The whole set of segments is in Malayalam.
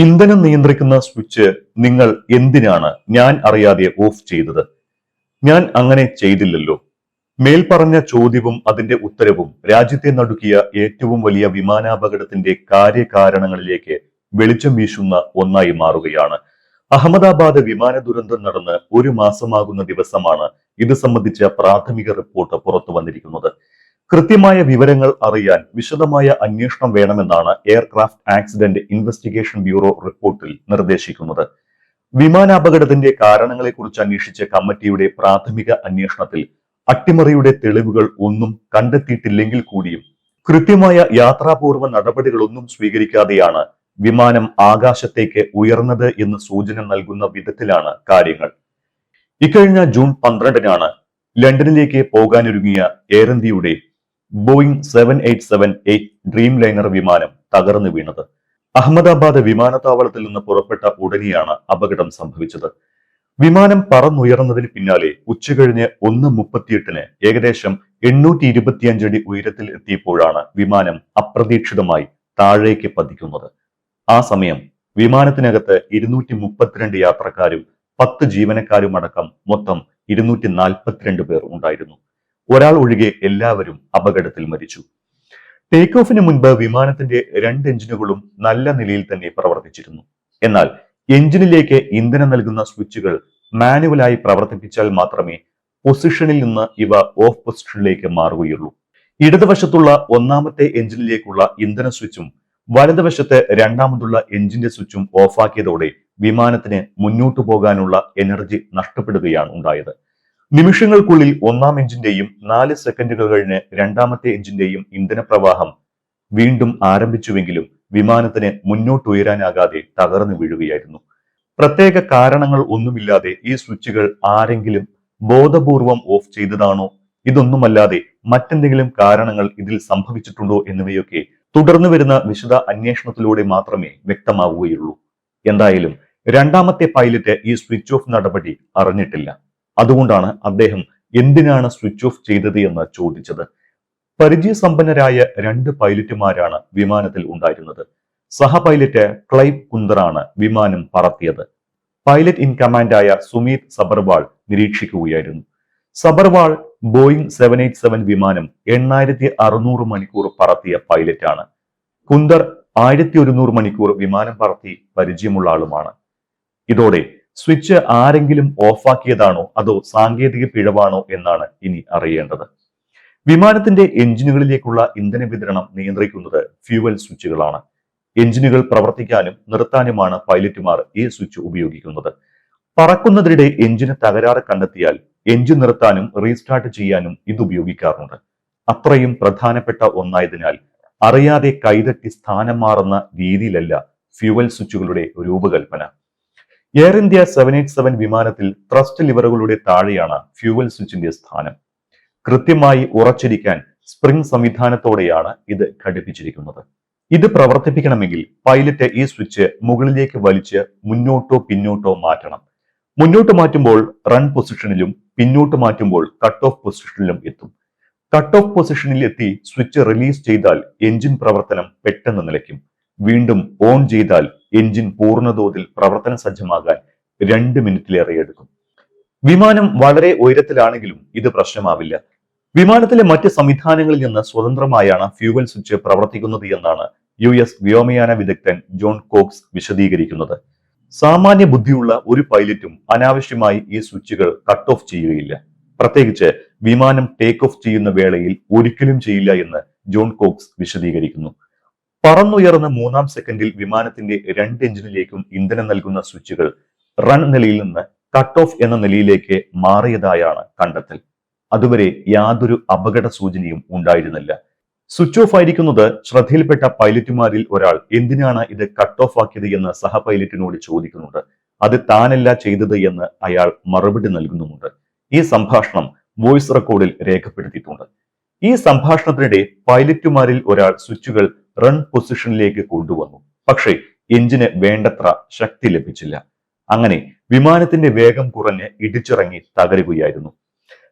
ഇന്ധനം നിയന്ത്രിക്കുന്ന സ്വിച്ച് നിങ്ങൾ എന്തിനാണ് ഞാൻ അറിയാതെ ഓഫ് ചെയ്തത്? ഞാൻ അങ്ങനെ ചെയ്തില്ലല്ലോ. മേൽപ്പറഞ്ഞ ചോദ്യവും അതിന്റെ ഉത്തരവും രാജ്യത്തെ നടുക്കിയ ഏറ്റവും വലിയ വിമാനാപകടത്തിന്റെ കാര്യകാരണങ്ങളിലേക്ക് വെളിച്ചം വീശുന്ന ഒന്നായി മാറുകയാണ്. അഹമ്മദാബാദ് വിമാന ദുരന്തം നടന്ന് ഒരു മാസമാകുന്ന ദിവസമാണ് ഇത് സംബന്ധിച്ച പ്രാഥമിക റിപ്പോർട്ട് പുറത്തു വന്നിരിക്കുന്നത്. കൃത്യമായ വിവരങ്ങൾ അറിയാൻ വിശദമായ അന്വേഷണം വേണമെന്നാണ് എയർക്രാഫ്റ്റ് ആക്സിഡന്റ് ഇൻവെസ്റ്റിഗേഷൻ ബ്യൂറോ റിപ്പോർട്ടിൽ നിർദ്ദേശിക്കുന്നത്. വിമാനാപകടത്തിന്റെ കാരണങ്ങളെക്കുറിച്ച് അന്വേഷിച്ച കമ്മിറ്റിയുടെ പ്രാഥമിക അന്വേഷണത്തിൽ അട്ടിമറിയുടെ തെളിവുകൾ ഒന്നും കണ്ടെത്തിയിട്ടില്ലെങ്കിൽ കൂടിയും കൃത്യമായ യാത്രാപൂർവ്വ നടപടികളൊന്നും സ്വീകരിക്കാതെയാണ് വിമാനം ആകാശത്തേക്ക് ഉയർന്നത് എന്ന് സൂചന നൽകുന്ന വിധത്തിലാണ് കാര്യങ്ങൾ. ഇക്കഴിഞ്ഞ ജൂൺ 12-നാണ് ലണ്ടനിലേക്ക് പോകാനൊരുങ്ങിയ എയർ ഇന്ത്യയുടെ ബോയിംഗ് 787-8 ഡ്രീം ലൈനർ വിമാനം തകർന്നു വീണത്. അഹമ്മദാബാദ് വിമാനത്താവളത്തിൽ നിന്ന് പുറപ്പെട്ട ഉടനെയാണ് അപകടം സംഭവിച്ചത്. വിമാനം പറന്നുയർന്നതിന് പിന്നാലെ ഉച്ചകഴിഞ്ഞ് 1:38-ന് ഏകദേശം 825 അടി ഉയരത്തിൽ എത്തിയപ്പോഴാണ് വിമാനം അപ്രതീക്ഷിതമായി താഴേക്ക് പതിക്കുന്നത്. ആ സമയം വിമാനത്തിനകത്ത് 232 യാത്രക്കാരും 10 ജീവനക്കാരും അടക്കം മൊത്തം 242 പേർ ഉണ്ടായിരുന്നു. ഒരാൾ ഒഴികെ എല്ലാവരും അപകടത്തിൽ മരിച്ചു. ടേക്ക് ഓഫിന് മുൻപ് വിമാനത്തിന്റെ 2 എഞ്ചിനുകളും നല്ല നിലയിൽ തന്നെ പ്രവർത്തിച്ചിരുന്നു. എന്നാൽ എഞ്ചിനിലേക്ക് ഇന്ധനം നൽകുന്ന സ്വിച്ചുകൾ മാനുവലായി പ്രവർത്തിപ്പിച്ചാൽ മാത്രമേ പൊസിഷനിൽ നിന്ന് ഇവ ഓഫ് പൊസിഷനിലേക്ക് മാറുകയുള്ളൂ. ഇടതുവശത്തുള്ള ഒന്നാമത്തെ എഞ്ചിനിലേക്കുള്ള ഇന്ധന സ്വിച്ചും വലതുവശത്ത് രണ്ടാമതുള്ള എഞ്ചിന്റെ സ്വിച്ചും ഓഫാക്കിയതോടെ വിമാനത്തിന് മുന്നോട്ടു പോകാനുള്ള എനർജി നഷ്ടപ്പെടുകയാണ് ഉണ്ടായത്. നിമിഷങ്ങൾക്കുള്ളിൽ ഒന്നാം എഞ്ചിന്റെയും 4 സെക്കൻഡുകൾ കഴിഞ്ഞ് രണ്ടാമത്തെ എഞ്ചിന്റെയും ഇന്ധന പ്രവാഹം വീണ്ടും ആരംഭിച്ചുവെങ്കിലും വിമാനത്തിന് മുന്നോട്ടുയരാനാകാതെ തകർന്നു വീഴുകയായിരുന്നു. പ്രത്യേക കാരണങ്ങൾ ഒന്നുമില്ലാതെ ഈ സ്വിച്ചുകൾ ആരെങ്കിലും ബോധപൂർവം ഓഫ് ചെയ്തതാണോ, ഇതൊന്നുമല്ലാതെ മറ്റെന്തെങ്കിലും കാരണങ്ങൾ ഇതിൽ സംഭവിച്ചിട്ടുണ്ടോ എന്നിവയൊക്കെ തുടർന്നു വരുന്ന വിശദ അന്വേഷണത്തിലൂടെ മാത്രമേ വ്യക്തമാവുകയുള്ളൂ. എന്തായാലും രണ്ടാമത്തെ പൈലറ്റ് ഈ സ്വിച്ച് ഓഫ് നടപടി അറിഞ്ഞിട്ടില്ല. അതുകൊണ്ടാണ് അദ്ദേഹം എന്തിനാണ് സ്വിച്ച് ഓഫ് ചെയ്തത് എന്ന് ചോദിച്ചത്. പരിചയസമ്പന്നരായ 2 പൈലറ്റുമാരാണ് വിമാനത്തിൽ ഉണ്ടായിരുന്നത്. സഹ പൈലറ്റ് ക്ലൈവ് കുന്ദറാണ് വിമാനം പറത്തിയത്. പൈലറ്റ് ഇൻ കമാൻഡായ സുമീത് സബർവാൾ നിരീക്ഷിക്കുകയായിരുന്നു. സബർവാൾ ബോയിംഗ് 787 വിമാനം 8600 മണിക്കൂർ പറത്തിയ പൈലറ്റാണ്. കുന്ദർ 1100 മണിക്കൂർ വിമാനം പറത്തി പരിചയമുള്ള ആളുമാണ്. ഇതോടെ സ്വിച്ച് ആരെങ്കിലും ഓഫാക്കിയതാണോ അതോ സാങ്കേതിക പിഴവാണോ എന്നാണ് ഇനി അറിയേണ്ടത്. വിമാനത്തിന്റെ എഞ്ചിനുകളിലേക്കുള്ള ഇന്ധന വിതരണം നിയന്ത്രിക്കുന്നത് ഫ്യൂവൽ സ്വിച്ചുകളാണ്. എഞ്ചിനുകൾ പ്രവർത്തിക്കാനും നിർത്താനുമാണ് പൈലറ്റുമാർ ഈ സ്വിച്ച് ഉപയോഗിക്കുന്നത്. പറക്കുന്നതിനിടെ എഞ്ചിന് തകരാറ് കണ്ടെത്തിയാൽ എഞ്ചിൻ നിർത്താനും റീസ്റ്റാർട്ട് ചെയ്യാനും ഇത് ഉപയോഗിക്കാറുണ്ട്. അത്രയും പ്രധാനപ്പെട്ട ഒന്നായതിനാൽ അറിയാതെ കൈതട്ടി സ്ഥാനം മാറുന്ന രീതിയിലല്ല ഫ്യൂവൽ സ്വിച്ചുകളുടെ രൂപകൽപ്പന. എയർ ഇന്ത്യ 787 വിമാനത്തിൽ ത്രസ്റ്റ് ലിവറുകളുടെ താഴെയാണ് ഫ്യൂവൽ സ്വിച്ചിന്റെ സ്ഥാനം. കൃത്യമായി ഉറച്ചിരിക്കാൻ സ്പ്രിംഗ് സംവിധാനത്തോടെയാണ് ഇത് ഘടിപ്പിച്ചിരിക്കുന്നത്. ഇത് പ്രവർത്തിപ്പിക്കണമെങ്കിൽ പൈലറ്റ് ഈ സ്വിച്ച് മുകളിലേക്ക് വലിച്ച് മുന്നോട്ടോ പിന്നോട്ടോ മാറ്റണം. മുന്നോട്ട് മാറ്റുമ്പോൾ റൺ പൊസിഷനിലും പിന്നോട്ട് മാറ്റുമ്പോൾ കട്ട് ഓഫ് പൊസിഷനിലും എത്തും. കട്ട് ഓഫ് പൊസിഷനിൽ എത്തി സ്വിച്ച് റിലീസ് ചെയ്താൽ എഞ്ചിൻ പ്രവർത്തനം പെട്ടെന്ന് നിലയ്ക്കും. വീണ്ടും ഓൺ ചെയ്താൽ എഞ്ചിൻ പൂർണ്ണതോതിൽ പ്രവർത്തന സജ്ജമാകാൻ 2 മിനിറ്റിലേറെ എടുക്കും. വിമാനം വളരെ ഉയരത്തിലാണെങ്കിലും ഇത് പ്രശ്നമാവില്ല. വിമാനത്തിലെ മറ്റ് സംവിധാനങ്ങളിൽ നിന്ന് സ്വതന്ത്രമായാണ് ഫ്യൂവൽ സ്വിച്ച് പ്രവർത്തിക്കുന്നത് എന്നാണ് US വ്യോമയാന വിദഗ്ധൻ ജോൺ കോക്സ് വിശദീകരിക്കുന്നത്. സാമാന്യ ബുദ്ധിയുള്ള ഒരു പൈലറ്റും അനാവശ്യമായി ഈ സ്വിച്ചുകൾ കട്ട് ഓഫ് ചെയ്യുകയില്ല. പ്രത്യേകിച്ച് വിമാനം ടേക്ക് ഓഫ് ചെയ്യുന്ന വേളയിൽ ഒരിക്കലും ചെയ്യില്ല എന്ന് ജോൺ കോക്സ് വിശദീകരിക്കുന്നു. പറന്നുയർന്ന 3-ാം സെക്കൻഡിൽ വിമാനത്തിന്റെ 2 എഞ്ചിനിലേക്കും ഇന്ധനം നൽകുന്ന സ്വിച്ചുകൾ റൺ നിലയിൽ നിന്ന് കട്ട് ഓഫ് എന്ന നിലയിലേക്ക് മാറിയതായാണ് കണ്ടെത്തൽ. അതുവരെ യാതൊരു അപകട സൂചനയും ഉണ്ടായിരുന്നില്ല. സ്വിച്ച് ഓഫ് ആയിരിക്കുന്നത് ശ്രദ്ധയിൽപ്പെട്ട പൈലറ്റുമാരിൽ ഒരാൾ എന്തിനാണ് ഇത് കട്ട് ഓഫ് ആക്കിയത് എന്ന് സഹ പൈലറ്റിനോട് ചോദിക്കുന്നുണ്ട്. അത് താനല്ല ചെയ്തത് എന്ന് അയാൾ മറുപടി നൽകുന്നുമുണ്ട്. ഈ സംഭാഷണം വോയിസ് റെക്കോർഡിൽ രേഖപ്പെടുത്തിയിട്ടുണ്ട്. ഈ സംഭാഷണത്തിനിടെ പൈലറ്റുമാരിൽ ഒരാൾ സ്വിച്ചുകൾ റൺ പൊസിഷനിലേക്ക് കൊണ്ടുവന്നു. പക്ഷേ എഞ്ചിന് വേണ്ടത്ര ശക്തി ലഭിച്ചില്ല. അങ്ങനെ വിമാനത്തിന്റെ വേഗം കുറഞ്ഞ് ഇടിച്ചിറങ്ങി തകരുകയായിരുന്നു.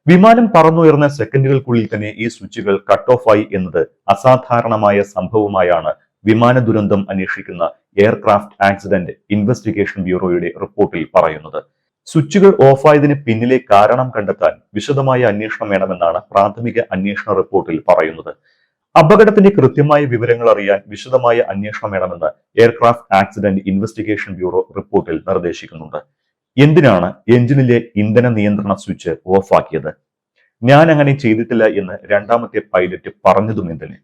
വിമാനം പറന്നുയർന്ന സെക്കൻഡുകൾക്കുള്ളിൽ തന്നെ ഈ സ്വിച്ചുകൾ കട്ട് ഓഫ് ആയി എന്നത് അസാധാരണമായ സംഭവമായാണ് വിമാന ദുരന്തം അന്വേഷിക്കുന്ന എയർക്രാഫ്റ്റ് ആക്സിഡന്റ് ഇൻവെസ്റ്റിഗേഷൻ ബ്യൂറോയുടെ റിപ്പോർട്ടിൽ പറയുന്നത്. സ്വിച്ചുകൾ ഓഫായതിന് പിന്നിലെ കാരണം കണ്ടെത്താൻ വിശദമായ അന്വേഷണം വേണമെന്നാണ് പ്രാഥമിക അന്വേഷണ റിപ്പോർട്ടിൽ പറയുന്നത്. അപകടത്തിന്റെ കൃത്യമായ വിവരങ്ങൾ അറിയാൻ വിശദമായ അന്വേഷണം വേണമെന്ന് എയർക്രാഫ്റ്റ് ആക്സിഡന്റ് ഇൻവെസ്റ്റിഗേഷൻ ബ്യൂറോ റിപ്പോർട്ടിൽ നിർദ്ദേശിക്കുന്നുണ്ട്. എന്തിനാണ് എഞ്ചിനിലെ ഇന്ധന നിയന്ത്രണ സ്വിച്ച് ഓഫാക്കിയത്? ഞാൻ അങ്ങനെ ചെയ്തിട്ടില്ല എന്ന് രണ്ടാമത്തെ പൈലറ്റ് പറഞ്ഞതും എന്തിന്?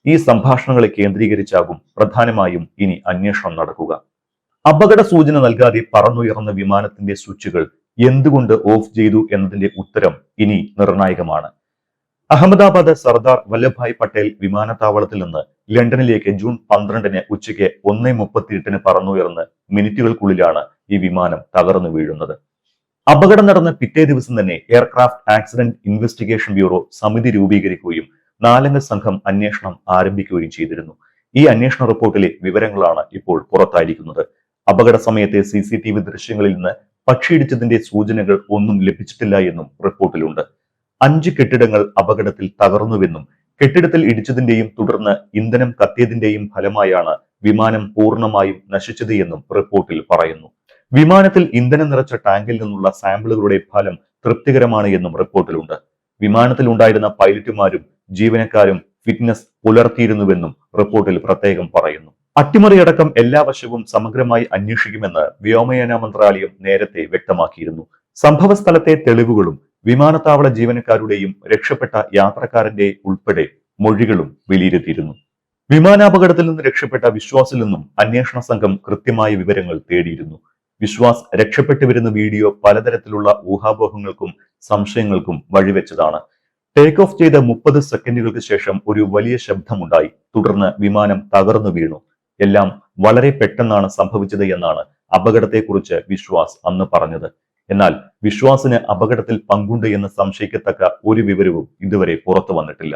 ഈ സംഭാഷണങ്ങളെ കേന്ദ്രീകരിച്ചാകും പ്രധാനമായും ഇനി അന്വേഷണം നടക്കുക. അപകട സൂചന നൽകാതെ പറന്നുയർന്ന വിമാനത്തിന്റെ സ്വിച്ചുകൾ എന്തുകൊണ്ട് ഓഫ് ചെയ്തു എന്നതിന്റെ ഉത്തരം ഇനി നിർണായകമാണ്. അഹമ്മദാബാദ് സർദാർ വല്ലഭായ് പട്ടേൽ വിമാനത്താവളത്തിൽ നിന്ന് ലണ്ടനിലേക്ക് ജൂൺ 12 ഉച്ചയ്ക്ക് 1:38 പറന്നുയർന്ന് മിനിറ്റുകൾക്കുള്ളിലാണ് ഈ വിമാനം തകർന്നു വീഴുന്നത്. അപകടം നടന്ന പിറ്റേ ദിവസം തന്നെ എയർക്രാഫ്റ്റ് ആക്സിഡന്റ് ഇൻവെസ്റ്റിഗേഷൻ ബ്യൂറോ സമിതി രൂപീകരിക്കുകയും 4-അംഗ സംഘം അന്വേഷണം ആരംഭിക്കുകയും ചെയ്തിരുന്നു. ഈ അന്വേഷണ റിപ്പോർട്ടിലെ വിവരങ്ങളാണ് ഇപ്പോൾ പുറത്തായിരിക്കുന്നത്. അപകട സമയത്തെ CCTV ദൃശ്യങ്ങളിൽ നിന്ന് പക്ഷിയിടിച്ചതിന്റെ സൂചനകൾ ഒന്നും ലഭിച്ചിട്ടില്ല എന്നും റിപ്പോർട്ടിലുണ്ട്. 5 കെട്ടിടങ്ങൾ അപകടത്തിൽ തകർന്നുവെന്നും കെട്ടിടത്തിൽ ഇടിച്ചതിന്റെയും തുടർന്ന് ഇന്ധനം കത്തിയതിന്റെയും ഫലമായാണ് വിമാനം പൂർണ്ണമായും നശിച്ചത് എന്നും റിപ്പോർട്ടിൽ പറയുന്നു. വിമാനത്തിൽ ഇന്ധനം നിറച്ച ടാങ്കിൽ നിന്നുള്ള സാമ്പിളുകളുടെ ഫലം തൃപ്തികരമാണ് എന്നും റിപ്പോർട്ടിലുണ്ട്. വിമാനത്തിൽ ഉണ്ടായിരുന്ന പൈലറ്റുമാരും ജീവനക്കാരും ഫിറ്റ്നസ് പുലർത്തിയിരുന്നുവെന്നും റിപ്പോർട്ടിൽ പ്രത്യേകം പറയുന്നു. അട്ടിമറിയടക്കം എല്ലാ വശവും സമഗ്രമായി അന്വേഷിക്കുമെന്ന് വ്യോമയാന മന്ത്രാലയം നേരത്തെ വ്യക്തമാക്കിയിരുന്നു. സംഭവ സ്ഥലത്തെ തെളിവുകളും വിമാനത്താവള ജീവനക്കാരുടെയും രക്ഷപ്പെട്ട യാത്രക്കാരന്റെ ഉൾപ്പെടെ മൊഴികളും വിലയിരുത്തിയിരുന്നു. വിമാനാപകടത്തിൽ നിന്ന് രക്ഷപ്പെട്ട വിശ്വാസിൽ നിന്നും അന്വേഷണ സംഘം കൃത്യമായ വിവരങ്ങൾ തേടിയിരുന്നു. വിശ്വാസ് രക്ഷപ്പെട്ടു വരുന്ന വീഡിയോ പലതരത്തിലുള്ള ഊഹാപോഹങ്ങൾക്കും സംശയങ്ങൾക്കും വഴിവെച്ചതാണ്. ടേക്ക് ഓഫ് ചെയ്ത 30 സെക്കൻഡുകൾക്ക് ശേഷം ഒരു വലിയ ശബ്ദമുണ്ടായി. തുടർന്ന് വിമാനം തകർന്നു വീണു. എല്ലാം വളരെ പെട്ടെന്നാണ് സംഭവിച്ചത് എന്നാണ് അപകടത്തെക്കുറിച്ച് വിശ്വാസ് അന്ന് പറഞ്ഞത്. എന്നാൽ വിശ്വാസിന് അപകടത്തിൽ പങ്കുണ്ട് എന്ന് സംശയിക്കത്തക്ക ഒരു വിവരവും ഇതുവരെ പുറത്തു വന്നിട്ടില്ല.